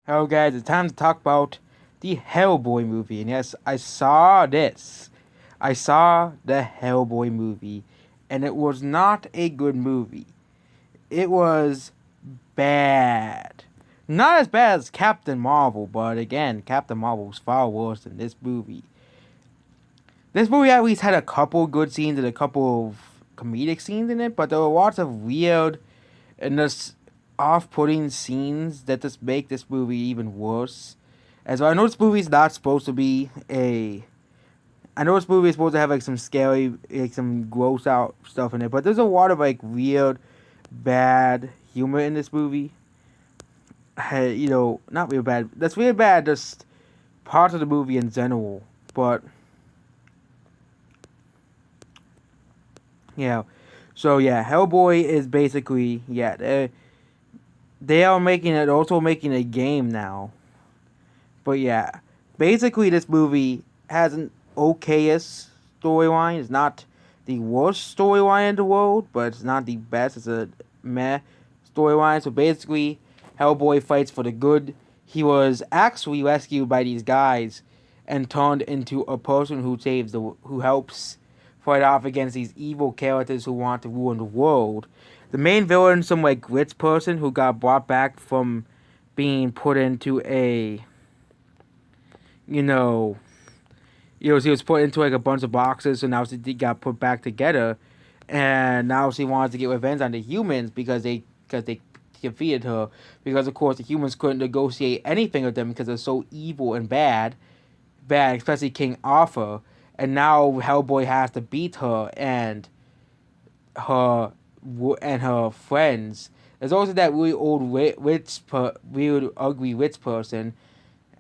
Hello guys, it's time to talk about the Hellboy movie. And yes, I saw this. I saw the Hellboy movie. And it was not a good movie. It was bad. Not as bad as Captain Marvel, but again, Captain Marvel was far worse than this movie. This movie at least had a couple good scenes and a couple of comedic scenes in it, but there were lots of weird and just off-putting scenes that just make this movie even worse. As I know this movie's not supposed to be a. I know this movie is supposed to have like some scary, like some gross out stuff in it, but there's a lot of like weird, bad humor in this movie. Not real bad. That's real bad. Just parts of the movie in general, but yeah. So yeah, Hellboy is basically they are making it also making a game now. But yeah, basically this movie has an okayest storyline. It's not the worst storyline in the world, but it's not the best. It's a meh storyline. So basically, Hellboy fights for the good. He was actually rescued by these guys and turned into a person who helps fight off against these evil characters who want to ruin the world. The main villain, some like rich person who got brought back from being put into a you know, he was put into like a bunch of boxes, so now he got put back together, and now she wants to get revenge on the humans because they defeated her. Because of course the humans couldn't negotiate anything with them because they're so evil and bad, especially King Arthur. And now Hellboy has to beat her her and her friends. There's also that really old weird ugly rich person,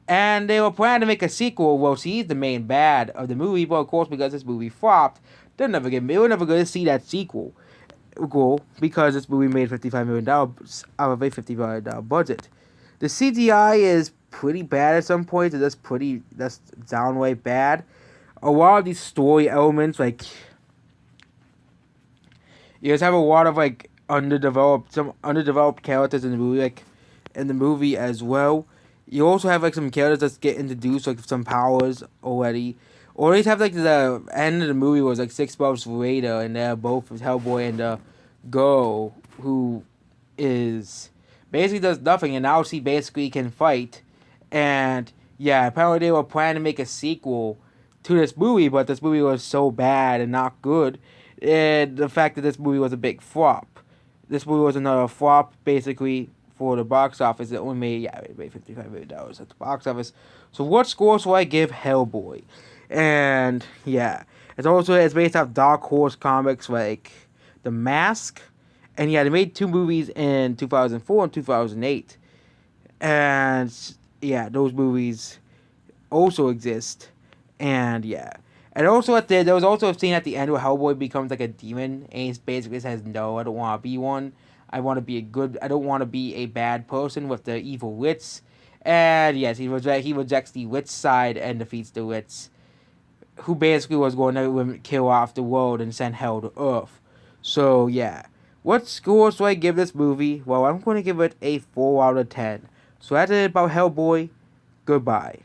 and they were planning to make a sequel. Well, she's the main bad of the movie, but of course, because this movie flopped, we're never going to see that sequel. Because this movie made $55 million out of a $50 million budget. The CGI is pretty bad at some points. That's downright bad. A lot of these story elements, like you just have a lot of like some underdeveloped characters in the movie, like in the movie as well. You also have like some characters that get introduced, like some powers already. Or you have like the end of the movie was like 6 months later, and they're both with Hellboy and the girl who is basically does nothing, and now she basically can fight. And yeah, apparently they were planning to make a sequel to this movie, but this movie was so bad and not good. And the fact that this movie was a big flop. This movie was another flop, basically, for the box office. It only made $55 million at the box office. So what scores will I give Hellboy? And yeah, it's based off Dark Horse comics like The Mask, and yeah, they made two movies in 2004 and 2008, and yeah, those movies also exist, and yeah. And also there was also a scene at the end where Hellboy becomes like a demon, and he basically says, "No, I don't want to be one. I want to be a good. I don't want to be a bad person with the evil wits." And yes, he rejects the witch side and defeats the witch, who basically was going to kill off the world and send hell to Earth. So yeah, what scores do I give this movie? Well, I'm going to give it a 4 out of 10. So that's it about Hellboy. Goodbye.